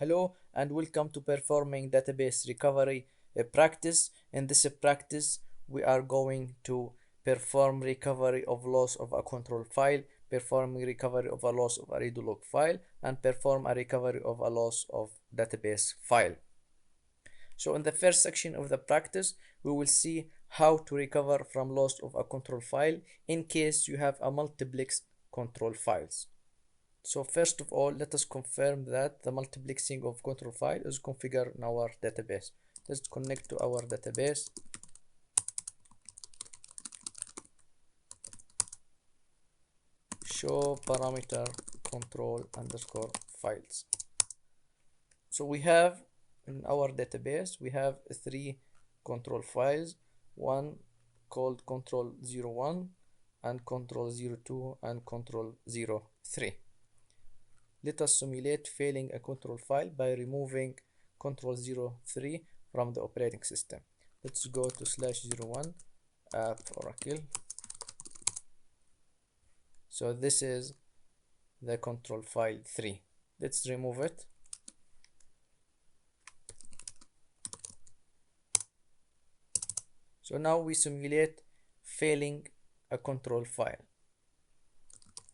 Hello and welcome to Performing Database Recovery practice. In this practice, we are going to perform recovery of loss of a control file, performing recovery of a loss of a redo log file, and perform a recovery of a loss of database file. So in the first section of the practice, we will see how to recover from loss of a control file in case you have a multiplex control files. So first of all, let us confirm that the multiplexing of control file is configured in our database. Let's connect to our database. Show parameter control underscore files. So we have in our database, we have three control files, one called control 01 and control 02 and control 03. Let us simulate failing a control file by removing control 03 from the operating system. Let's go to /01 app oracle. So this is the control file 3. Let's remove it. So now we simulate failing a control file.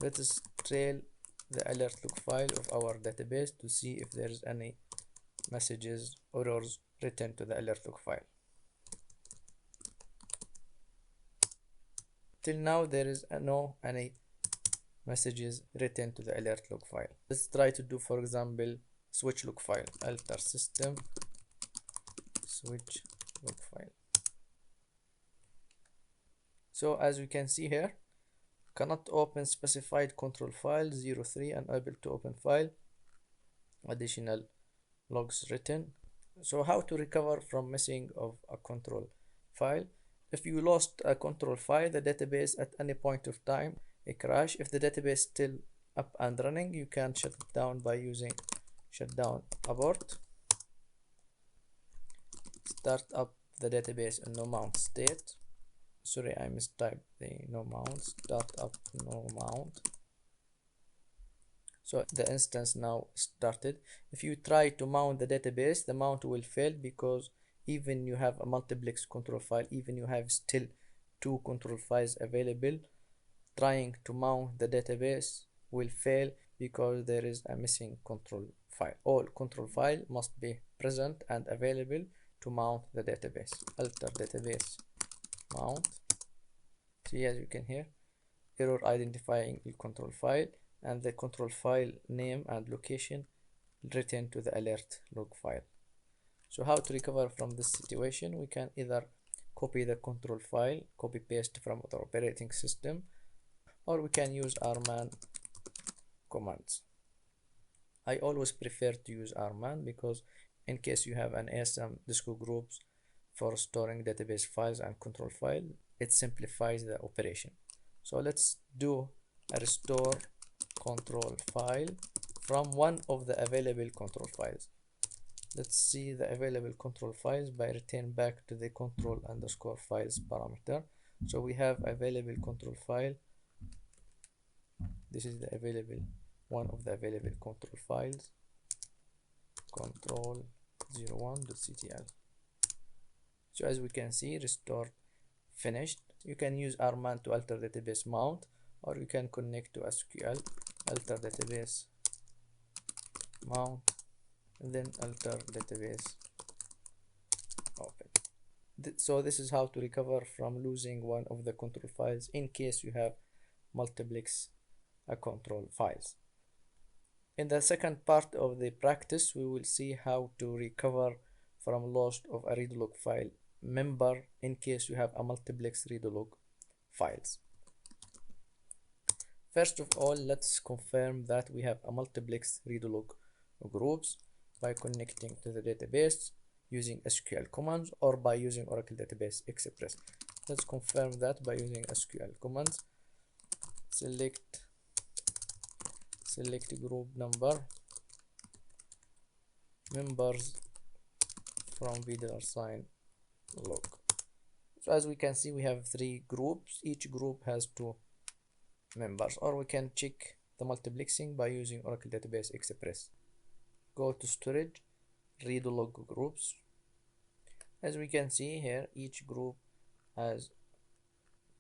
Let us trail the alert log file of our database to see if there is any messages or errors written to the alert log file. Till now there is any messages written to the alert log file. Let's try to do, for example, switch log file, alter system switch log file. So as we can see here, cannot open specified control file 03, unable to open file, additional logs written. So how to recover from missing of a control file? If you lost a control file, the database at any point of time a crash. If the database still up and running, you can shut it down by using shutdown abort. Start up the database in no mount state. Sorry, I mistyped the no mount. Start up no mount. So the instance now started. If you try to mount the database, the mount will fail because even you have a multiplex control file, even you have still two control files available, trying to mount the database will fail because there is a missing control file. All control file must be present and available to mount the database. Alter database mount. See, as you can hear, error identifying the control file and the control file name and location written to the alert log file. So how to recover from this situation? We can either copy the control file, copy paste from the operating system, or we can use RMAN commands. I always prefer to use RMAN because in case you have an ASM disco groups for storing database files and control file, it simplifies the operation. So let's do a restore control file from one of the available control files. Let's see the available control files by return back to the control underscore files parameter. So we have available control file. This is the available one of the available control files, control 01.ctl. So as we can see, restore finished. You can use RMAN to alter database mount, or you can connect to SQL, alter database mount, and then alter database open. So this is how to recover from losing one of the control files in case you have multiplex control files. In the second part of the practice, we will see how to recover from loss of a redo log file member in case you have a multiplex redo log files. First of all, let's confirm that we have a multiplex redo log groups by connecting to the database using SQL commands or by using Oracle Database Express. Let's confirm that by using SQL commands. Select group number, members from VDR log. So as we can see, we have three groups. Each group has two members, or we can check the multiplexing by using Oracle Database Express go to storage, read log groups. As we can see here, each group has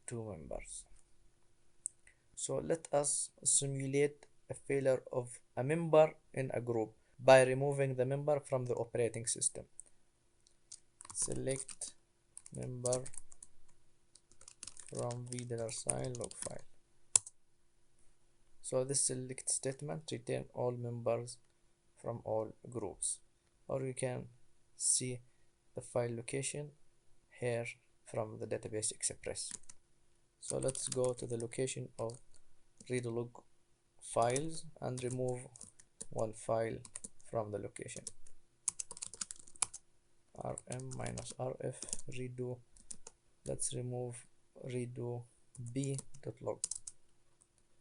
2 members. So let us simulate a failure of a member in a group by removing the member from the operating system. Select member from $sign log file. So this select statement return all members from all groups, or you can see the file location here from the database express. So let's go to the location of read log files and remove one file from the location. rm-rf redo. Let's remove redo b.log.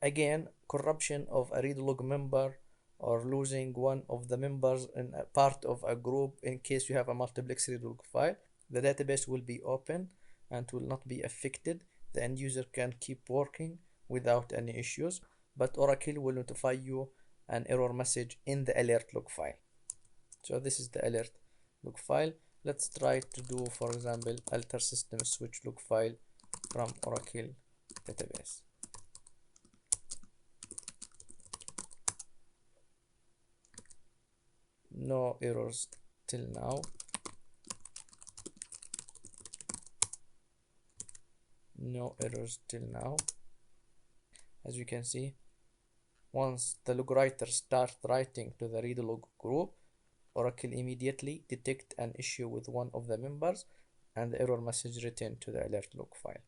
Again, corruption of a read log member or losing one of the members in a part of a group in case you have a multiplex read log file, the database will be open and will not be affected. The end user can keep working without any issues, but Oracle will notify you an error message in the alert log file. So this is the alert log file. Let's try to do, for example, alter system switch log file from Oracle database. No errors till now. No errors till now. As you can see, once the log writer starts writing to the read log group, Oracle immediately detect an issue with one of the members and the error message returned to the alert log file.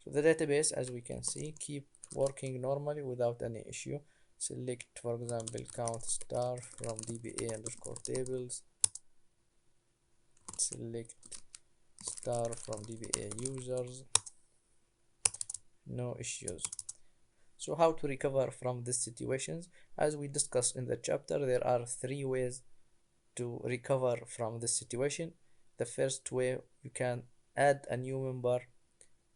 So the database, as we can see, keep working normally without any issue. Select, for example, count star from DBA underscore tables. Select star from DBA users. No issues. So how to recover from these situations? As we discussed in the chapter, there are 3 ways to recover from this situation. The first way, you can add a new member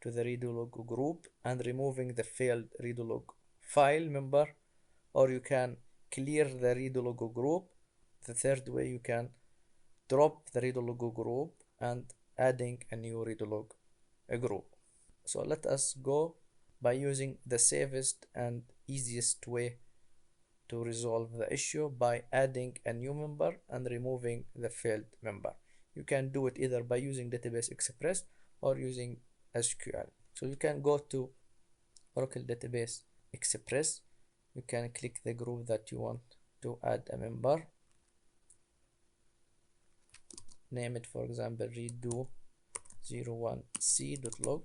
to the read log group and removing the failed read log file member, or you can clear the read log group. The third way, you can drop the read log group and adding a new read log group. So let us go by using the safest and easiest way to resolve the issue by adding a new member and removing the failed member. You can do it either by using Database Express or using SQL. So you can go to Oracle Database Express. You can click the group that you want to add a member. Name it, for example, redo 01c.log.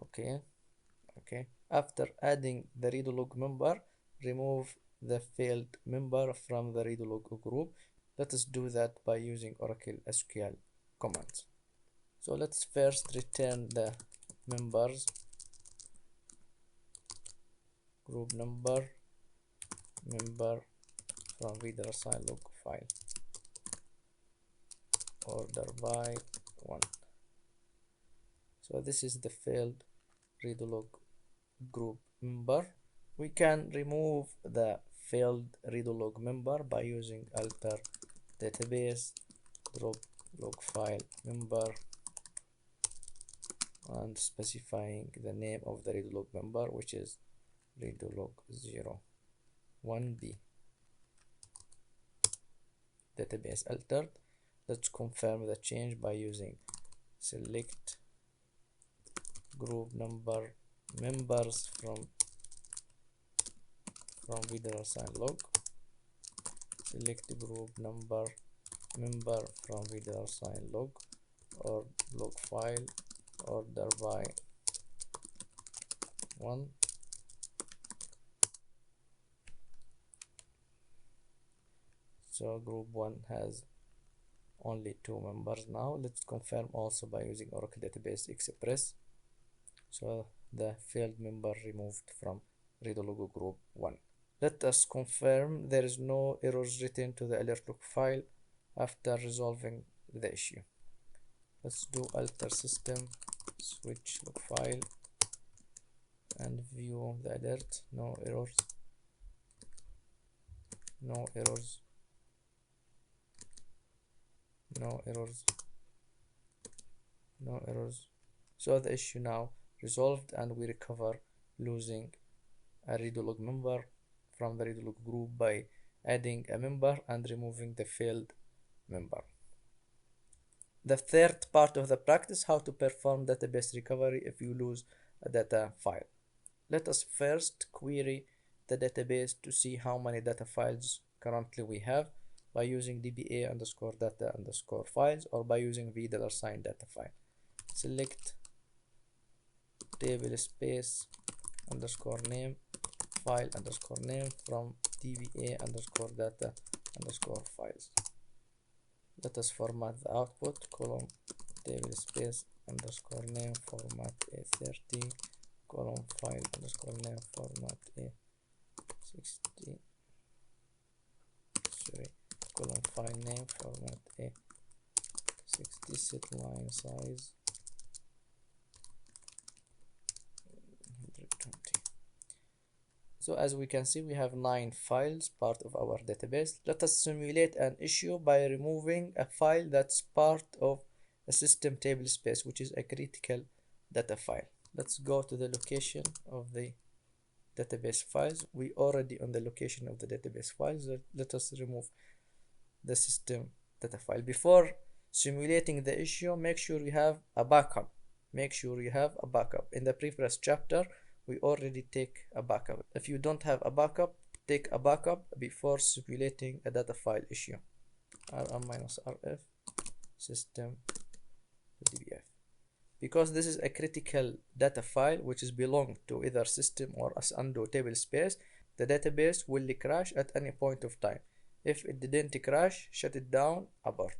Okay. After adding the read log member, remove the failed member from the read log group. Let us do that by using Oracle SQL commands. So let's first return the members, group number, member from reader assign log file, order by 1. So this is the failed read log group member. We can remove the failed read log member by using alter database drop log file member and specifying the name of the read log member, which is read log 01b. Database altered. Let's confirm the change by using select group number members from reader assign log. Select group number member from reader assign log or log file order by 1. So group 1 has only 2 members now. Let's confirm also by using Oracle Database Express. So the failed member removed from read log group 1. Let us confirm there is no errors written to the alert log file after resolving the issue. Let's do alter system switch log file and view the alert. No errors. no errors, no errors. So the issue now resolved, and we recover losing a readlog member from the readlog group by adding a member and removing the failed member. The third part of the practice, how to perform database recovery if you lose a data file. Let us first query the database to see how many data files currently we have by using dba underscore data underscore files, or by using v$sign data file. Select table space underscore name file underscore name from dba underscore data underscore files. Let us format the output column table space underscore name format a30 column file underscore name format a60 column file name format a60 set line size 120. So as we can see, we have 9 files part of our database. Let us simulate an issue by removing a file that's part of a system table space, which is a critical data file. Let's go to the location of the database files. We already on the location of the database files. Let us remove the system data file. Before simulating the issue, make sure you have a backup. Make sure you have a backup. In the previous chapter, we already take a backup. If you don't have a backup, take a backup before simulating a data file issue. rm-rf system dbf. Because this is a critical data file which is belong to either system or as undo table space, the database will crash at any point of time. If it didn't crash, shut it down, abort.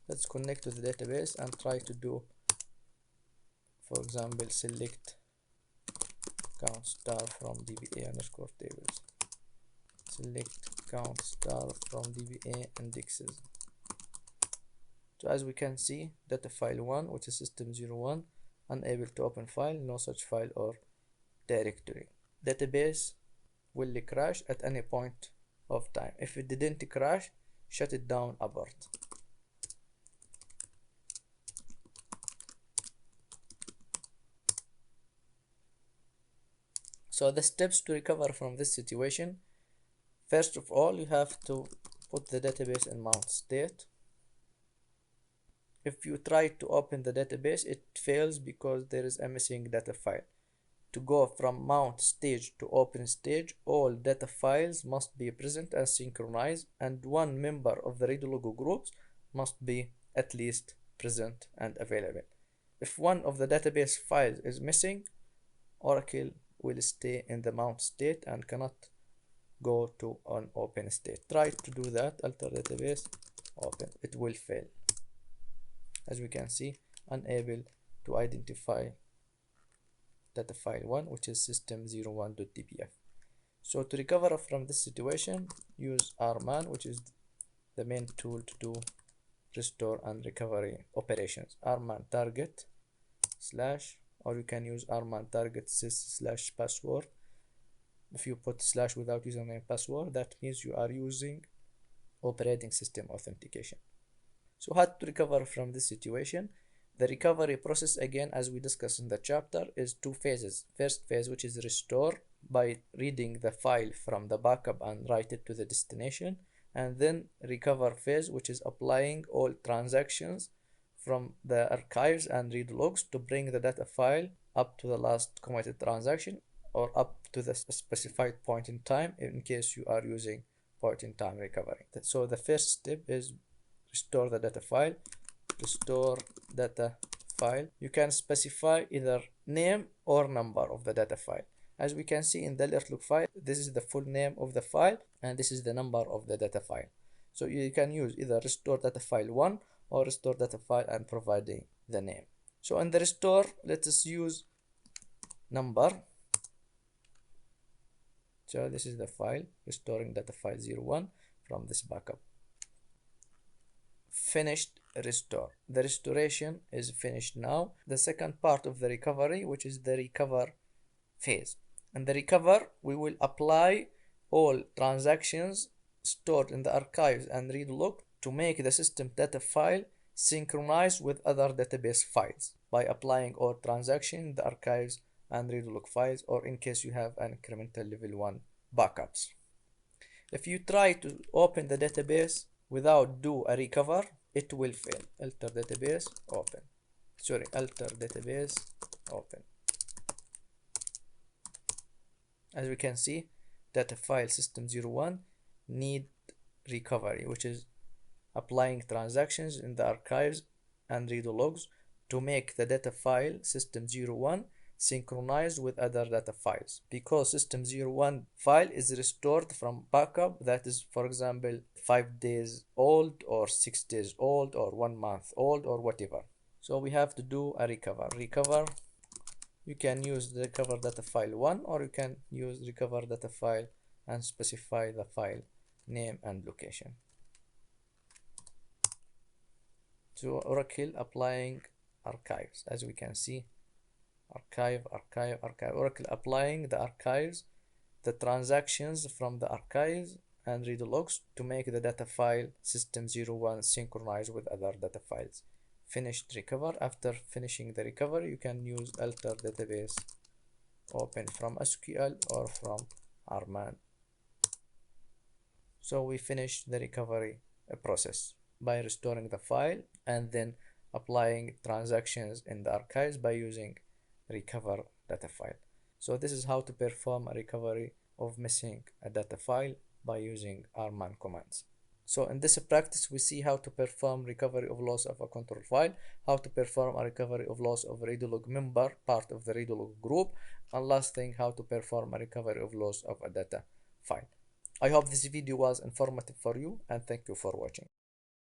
Let's connect to the database and try to do, for example, select count star from dba underscore tables. Select count star from dba indexes. So as we can see, data file 1, which is system 01, unable to open file, no such file or directory. Database will crash at any point of time. If it didn't crash, shut it down, abort. So the steps to recover from this situation: first of all, you have to put the database in mount state. If you try to open the database, it fails because there is a missing data file. To go from mount stage to open stage, all data files must be present and synchronized, and one member of the readlog groups must be at least present and available. If one of the database files is missing, Oracle will stay in the mount state and cannot go to an open state. Try to do that, alter database, open, it will fail. As we can see, unable to identify data file 1, which is system01.dbf. So to recover from this situation, use RMAN, which is the main tool to do restore and recovery operations. RMAN target slash, or you can use RMAN target sys / password. If you put slash without username password, that means you are using operating system authentication. So how to recover from this situation? The recovery process, again, as we discussed in the chapter, is 2 phases. First phase, which is restore, by reading the file from the backup and write it to the destination. And then recover phase, which is applying all transactions from the archives and read logs to bring the data file up to the last committed transaction, or up to the specified point in time in case you are using point in time recovery. So the first step is restore the data file. Restore data file. You can specify either name or number of the data file. As we can see in the alert log file, this is the full name of the file and this is the number of the data file. So you can use either restore data file 1 or restore data file and providing the name. So in the restore, let us use number. So this is the file, restoring data file 01 from this backup. Finished restore. The restoration is finished now. The second part of the recovery, which is the recover phase. In the recover, we will apply all transactions stored in the archives and read log to make the system data file synchronize with other database files by applying all transactions, the archives, and read log files, or in case you have an incremental level 1 backups. If you try to open the database without do a recover, it will fail. Alter database open. Sorry, alter database open. As we can see, data file system01 need recovery, which is applying transactions in the archives and read logs to make the data file system01 synchronize with other data files, because system01 file is restored from backup that is, for example, 5 days old or 6 days old or 1 month old or whatever. So we have to do a recover. You can use the recover data file 1, or you can use recover data file and specify the file name and location. So Oracle applying archives, as we can see, archive. Oracle applying the archives, the transactions from the archives and read logs to make the data file system01 synchronize with other data files. Finished recover. After finishing the recovery, you can use alter database open from SQL or from RMAN. So we finished the recovery process by restoring the file and then applying transactions in the archives by using recover data file. So this is how to perform a recovery of missing a data file by using RMAN commands. So in this practice, we see how to perform recovery of loss of a control file, how to perform a recovery of loss of a readlog member, part of the readlog group, and last thing, how to perform a recovery of loss of a data file. I hope this video was informative for you, and thank you for watching.